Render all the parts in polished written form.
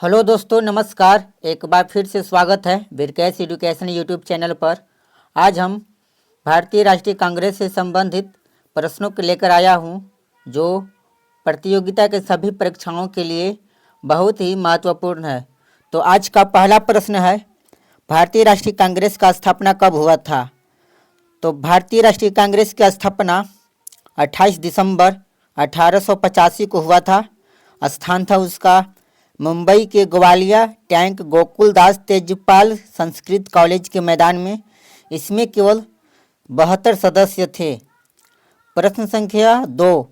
Hello दोस्तों, नमस्कार। एक बार फिर से स्वागत है वीरकैश एजुकेशन यूट्यूब चैनल पर। आज हम भारतीय राष्ट्रीय कांग्रेस से संबंधित प्रश्नों को लेकर आया हूं, जो प्रतियोगिता के सभी परीक्षाओं के लिए बहुत ही महत्वपूर्ण है। तो आज का पहला प्रश्न है, भारतीय राष्ट्रीय कांग्रेस का स्थापना कब हुआ था? तो भारतीय राष्ट्रीय कांग्रेस की स्थापना 28 दिसंबर 1885 को हुआ था। स्थान था उसका मुंबई के ग्वालिया टैंक गोकुलदास तेजपाल संस्कृत कॉलेज के मैदान में। इसमें केवल 72 सदस्य थे। प्रश्न संख्या 2,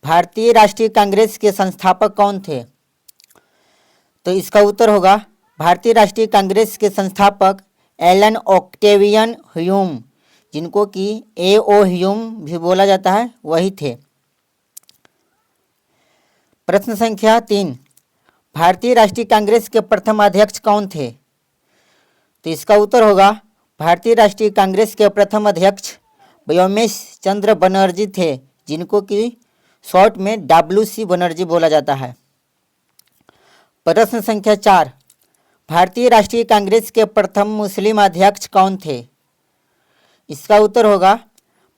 भारतीय राष्ट्रीय कांग्रेस के संस्थापक कौन थे? तो इसका उत्तर होगा भारतीय राष्ट्रीय कांग्रेस के संस्थापक एलन ऑक्टेवियन ह्यूम, जिनको कि A.O. ह्यूम भी बोला जाता है, वही थे। प्रश्न संख्या 3, भारतीय राष्ट्रीय कांग्रेस के प्रथम अध्यक्ष कौन थे? तो इसका उत्तर होगा भारतीय राष्ट्रीय कांग्रेस के प्रथम अध्यक्ष व्योमेश चंद्र बनर्जी थे, जिनको कि शॉर्ट में WC बनर्जी बोला जाता है। प्रश्न संख्या 4, भारतीय राष्ट्रीय कांग्रेस के प्रथम मुस्लिम अध्यक्ष कौन थे? इसका उत्तर होगा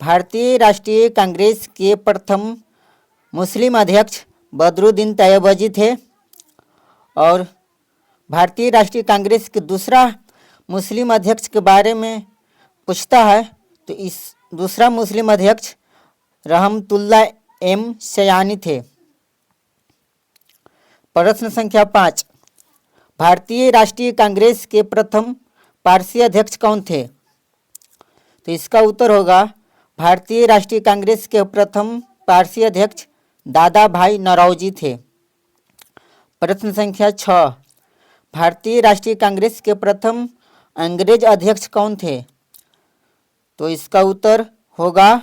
भारतीय राष्ट्रीय कांग्रेस के प्रथम मुस्लिम अध्यक्ष बदरुद्दीन तैयबजी थे। और भारतीय राष्ट्रीय कांग्रेस के दूसरा मुस्लिम अध्यक्ष के बारे में पूछता है, तो इस दूसरा मुस्लिम अध्यक्ष रहमतुल्ला M सयानी थे। प्रश्न संख्या 5, भारतीय राष्ट्रीय कांग्रेस के प्रथम पारसी अध्यक्ष कौन थे? तो इसका उत्तर होगा भारतीय राष्ट्रीय कांग्रेस के प्रथम पारसी अध्यक्ष दादा भाई नौरोजी थे। प्रश्न संख्या 6, भारतीय राष्ट्रीय कांग्रेस के प्रथम अंग्रेज अध्यक्ष कौन थे? तो इसका उत्तर होगा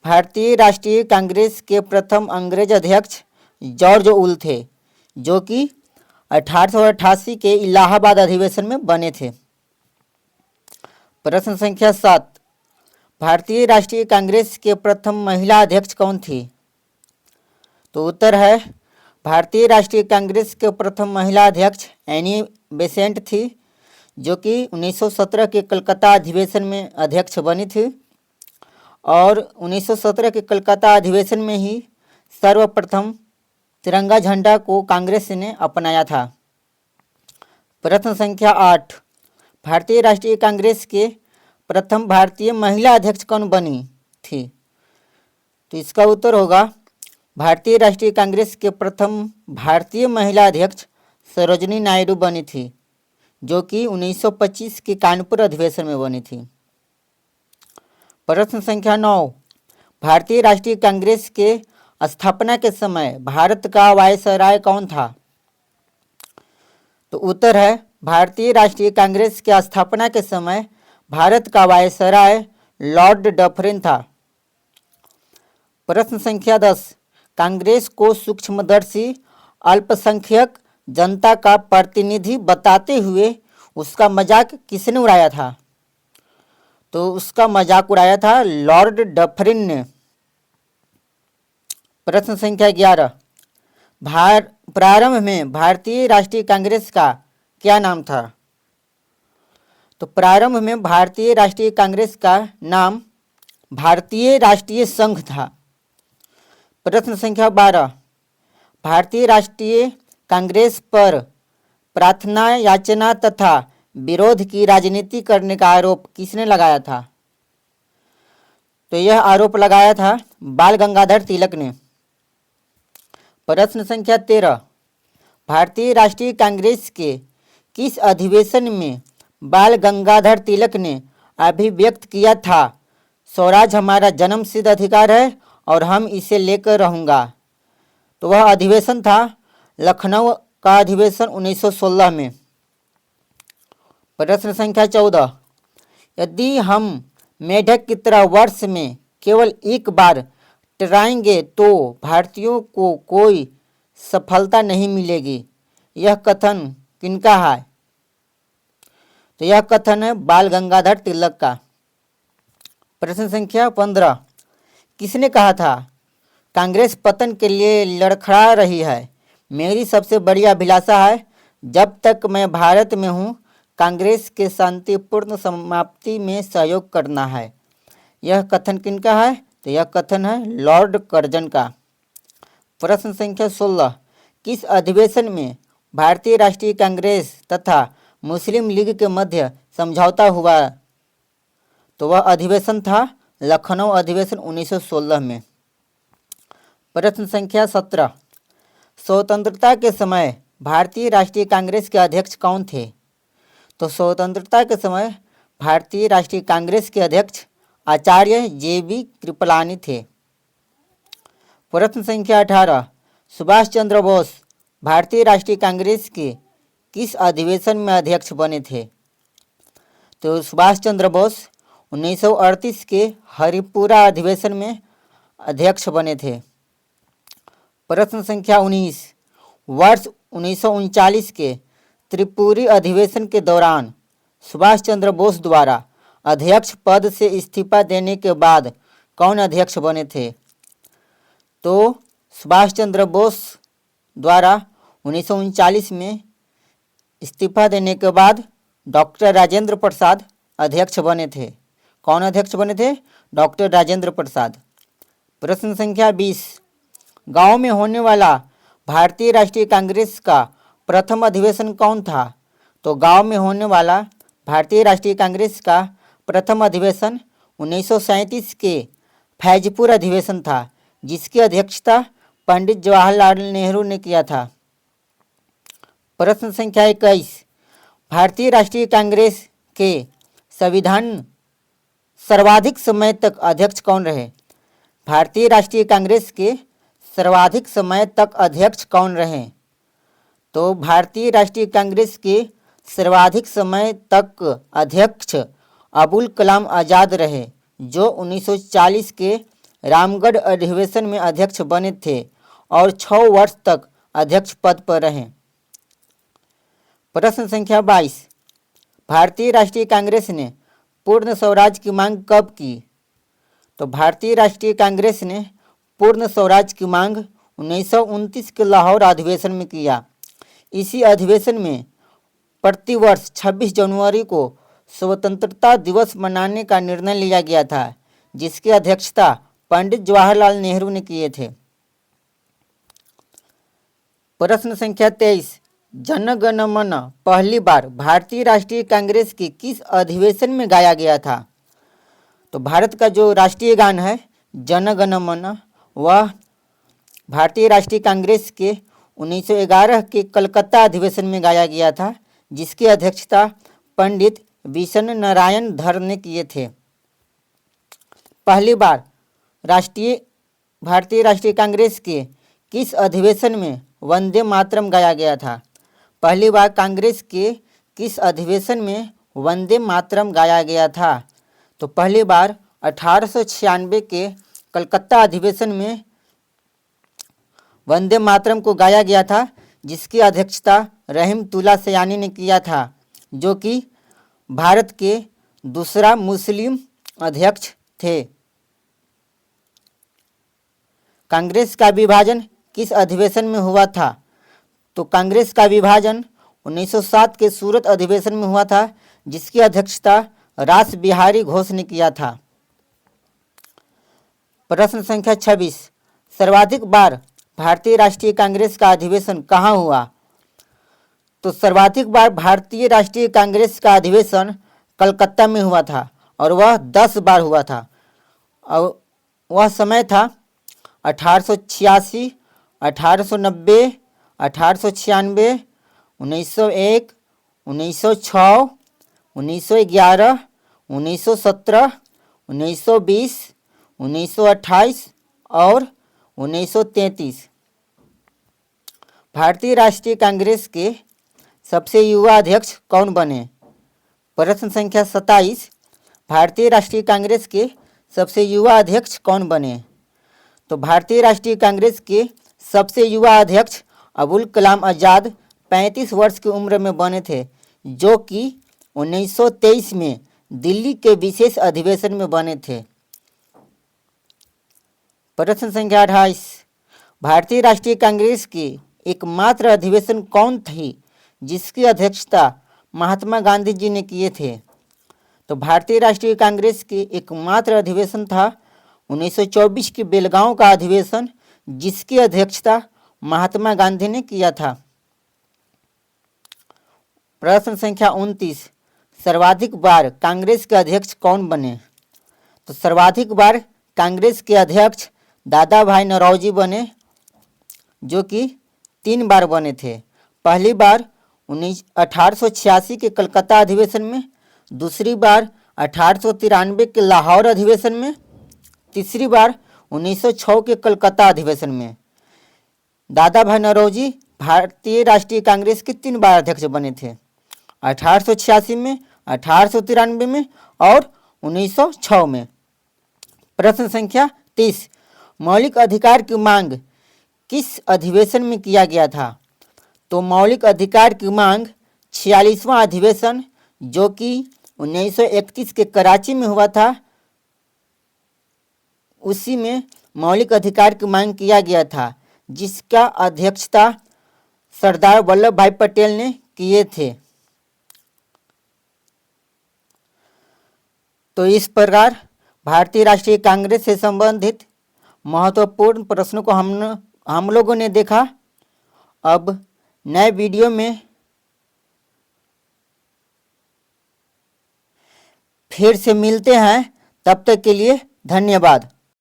भारतीय राष्ट्रीय कांग्रेस के प्रथम अंग्रेज अध्यक्ष जॉर्ज उल थे, जो कि 1888 के इलाहाबाद अधिवेशन में बने थे। प्रश्न संख्या 7, भारतीय राष्ट्रीय कांग्रेस के प्रथम महिला अध्यक्ष कौन थी? तो उत्तर है भारतीय राष्ट्रीय कांग्रेस के प्रथम महिला अध्यक्ष एनी बेसेंट थी, जो कि 1917 के कलकत्ता अधिवेशन में अध्यक्ष बनी थी। और 1917 के कलकत्ता अधिवेशन में ही सर्वप्रथम तिरंगा झंडा को कांग्रेस ने अपनाया था। प्रश्न संख्या 8, भारतीय राष्ट्रीय कांग्रेस के प्रथम भारतीय महिला अध्यक्ष कौन बनी थी? तो इसका उत्तर होगा भारतीय राष्ट्रीय कांग्रेस के प्रथम भारतीय महिला अध्यक्ष सरोजिनी नायडू बनी थी, जो कि 1925 के कानपुर अधिवेशन में बनी थी। प्रश्न संख्या 9, भारतीय राष्ट्रीय कांग्रेस के स्थापना के समय भारत का वायसराय कौन था? तो उत्तर है भारतीय राष्ट्रीय कांग्रेस के स्थापना के समय भारत का वायसराय लॉर्ड डफरिन था। प्रश्न संख्या 10, कांग्रेस को सूक्ष्मदर्शी अल्पसंख्यक जनता का प्रतिनिधि बताते हुए उसका मजाक किसने उड़ाया था? तो उसका मजाक उड़ाया था लॉर्ड डफरिन ने। प्रश्न संख्या 11, प्रारंभ में भारतीय राष्ट्रीय कांग्रेस का क्या नाम था? तो प्रारंभ में भारतीय राष्ट्रीय कांग्रेस का नाम भारतीय राष्ट्रीय संघ था। प्रश्न संख्या 12, भारतीय राष्ट्रीय कांग्रेस पर प्रार्थना याचना तथा विरोध की राजनीति करने का आरोप किसने लगाया था? तो यह आरोप लगाया था बाल गंगाधर तिलक ने। प्रश्न संख्या 13, भारतीय राष्ट्रीय कांग्रेस के किस अधिवेशन में बाल गंगाधर तिलक ने अभिव्यक्त किया था, स्वराज हमारा जन्मसिद्ध अधिकार है और हम इसे लेकर रहूँगा? तो वह अधिवेशन था लखनऊ का अधिवेशन 1916 में। प्रश्न संख्या 14, यदि हम मेढक की तरह वर्ष में केवल एक बार टकराएंगे तो भारतीयों को कोई सफलता नहीं मिलेगी, यह कथन किनका है? तो यह कथन है बाल गंगाधर तिलक का। प्रश्न संख्या 15, किसने कहा था कांग्रेस पतन के लिए लड़खड़ा रही है, मेरी सबसे बड़ी अभिलाषा है जब तक मैं भारत में हूँ, कांग्रेस के शांतिपूर्ण समाप्ति में सहयोग करना है। यह कथन किनका है? तो यह कथन है लॉर्ड कर्जन का। प्रश्न संख्या 16, किस अधिवेशन में भारतीय राष्ट्रीय कांग्रेस तथा मुस्लिम लीग के मध्य समझौता हुआ? तो वह अधिवेशन था लखनऊ अधिवेशन 1916 में। प्रश्न संख्या 17, स्वतंत्रता के समय भारतीय राष्ट्रीय कांग्रेस के अध्यक्ष कौन थे? तो स्वतंत्रता के समय भारतीय राष्ट्रीय कांग्रेस के अध्यक्ष आचार्य JB कृपलानी थे। प्रश्न संख्या 18, सुभाष चंद्र बोस भारतीय राष्ट्रीय कांग्रेस के किस अधिवेशन में अध्यक्ष बने थे? तो सुभाष चंद्र बोस 1938 के हरिपुरा अधिवेशन में अध्यक्ष बने थे। प्रश्न संख्या 19, वर्ष 1939 के त्रिपुरी अधिवेशन के दौरान सुभाष चंद्र बोस द्वारा अध्यक्ष पद से इस्तीफा देने के बाद कौन अध्यक्ष बने थे? तो सुभाष चंद्र बोस द्वारा 1939 में इस्तीफा देने के बाद डॉक्टर राजेंद्र प्रसाद अध्यक्ष बने थे। कौन अध्यक्ष बने थे? डॉक्टर राजेंद्र प्रसाद। प्रश्न संख्या 20, गांव में होने वाला भारतीय राष्ट्रीय कांग्रेस का प्रथम अधिवेशन कौन था? तो गांव में होने वाला भारतीय राष्ट्रीय कांग्रेस का प्रथम अधिवेशन 1937 के फैजपुर अधिवेशन था, जिसकी अध्यक्षता पंडित जवाहरलाल नेहरू ने किया था। प्रश्न संख्या 21, भारतीय राष्ट्रीय कांग्रेस के संविधान सर्वाधिक समय तक अध्यक्ष कौन रहे? भारतीय राष्ट्रीय कांग्रेस के सर्वाधिक समय तक अध्यक्ष कौन रहे? तो भारतीय राष्ट्रीय कांग्रेस के सर्वाधिक समय तक अध्यक्ष अबुल कलाम आज़ाद रहे, जो 1940 के रामगढ़ अधिवेशन में अध्यक्ष बने थे और 6 वर्ष तक अध्यक्ष पद पर रहे। प्रश्न संख्या 22, भारतीय राष्ट्रीय कांग्रेस ने पूर्ण स्वराज की मांग कब की? तो भारतीय राष्ट्रीय कांग्रेस ने पूर्ण स्वराज की मांग 1929 के लाहौर अधिवेशन में किया। इसी अधिवेशन में प्रतिवर्ष 26 जनवरी को स्वतंत्रता दिवस मनाने का निर्णय लिया गया था, जिसकी अध्यक्षता पंडित जवाहरलाल नेहरू ने किए थे। प्रश्न संख्या 23, जन गण मन पहली बार भारतीय राष्ट्रीय कांग्रेस के किस अधिवेशन में गाया गया था? तो भारत का जो राष्ट्रीय गान है जन गण मन, वह भारतीय राष्ट्रीय कांग्रेस के 1911 के कलकत्ता अधिवेशन में गाया गया था, जिसकी अध्यक्षता पंडित विष्णु नारायण धर ने किए थे। पहली बार भारतीय राष्ट्रीय कांग्रेस के किस अधिवेशन में वंदे मातरम गाया गया था? पहली बार कांग्रेस के किस अधिवेशन में वंदे मातरम गाया गया था? तो पहली बार 1896 के कलकत्ता अधिवेशन में वंदे मातरम को गाया गया था, जिसकी अध्यक्षता रहीमतुल्ला सयानी ने किया था, जो कि भारत के दूसरा मुस्लिम अध्यक्ष थे। कांग्रेस का विभाजन किस अधिवेशन में हुआ था? तो कांग्रेस का विभाजन 1907 के सूरत अधिवेशन में हुआ था, जिसकी अध्यक्षता रास बिहारी घोष ने किया था। प्रश्न संख्या 26, सर्वाधिक बार भारतीय राष्ट्रीय कांग्रेस का अधिवेशन कहाँ हुआ? तो सर्वाधिक बार भारतीय राष्ट्रीय कांग्रेस का अधिवेशन कलकत्ता में हुआ था और वह 10 बार हुआ था। और वह समय था 1886, 1890, 1896, 1901, 1906, 1911, 1917, 1920, 1928 और 1933। भारतीय राष्ट्रीय कांग्रेस के सबसे युवा अध्यक्ष कौन बने? प्रश्न संख्या 27, भारतीय राष्ट्रीय कांग्रेस के सबसे युवा अध्यक्ष कौन बने? तो भारतीय राष्ट्रीय कांग्रेस के सबसे युवा अध्यक्ष अबुल कलाम आज़ाद 35 वर्ष की उम्र में बने थे, जो कि 1923 में दिल्ली के विशेष अधिवेशन में बने थे। प्रश्न संख्या 28, भारतीय राष्ट्रीय कांग्रेस की एकमात्र अधिवेशन कौन थी जिसकी अध्यक्षता महात्मा गांधी जी ने किए थे। तो भारतीय राष्ट्रीय कांग्रेस की एकमात्र अधिवेशन था 1924 के बेलगांव का अधिवेशन, जिसकी अध्यक्षता महात्मा गांधी ने किया था। प्रश्न संख्या 29, सर्वाधिक बार कांग्रेस के अध्यक्ष कौन बने? तो सर्वाधिक बार कांग्रेस के अध्यक्ष दादा भाई नौरोजी बने, जो कि 3 बार बने थे। पहली बार 1886 के कलकत्ता अधिवेशन में, दूसरी बार 1893 के लाहौर अधिवेशन में, तीसरी बार 1906 के कलकत्ता अधिवेशन में। दादा भाई नौरोजी भारतीय राष्ट्रीय कांग्रेस के 3 बार अध्यक्ष बने थे, 1886 में, 1893 में और 1906 में। प्रश्न संख्या 30, मौलिक अधिकार की मांग किस अधिवेशन में किया गया था? तो मौलिक अधिकार की मांग 46वां अधिवेशन, जो कि 1931 के कराची में हुआ था, उसी में मौलिक अधिकार की मांग किया गया था, जिसका अध्यक्षता सरदार वल्लभ भाई पटेल ने किए थे। तो इस प्रकार भारतीय राष्ट्रीय कांग्रेस से संबंधित महत्वपूर्ण प्रश्नों को हम लोगों ने देखा। अब नए वीडियो में फिर से मिलते हैं, तब तक के लिए धन्यवाद।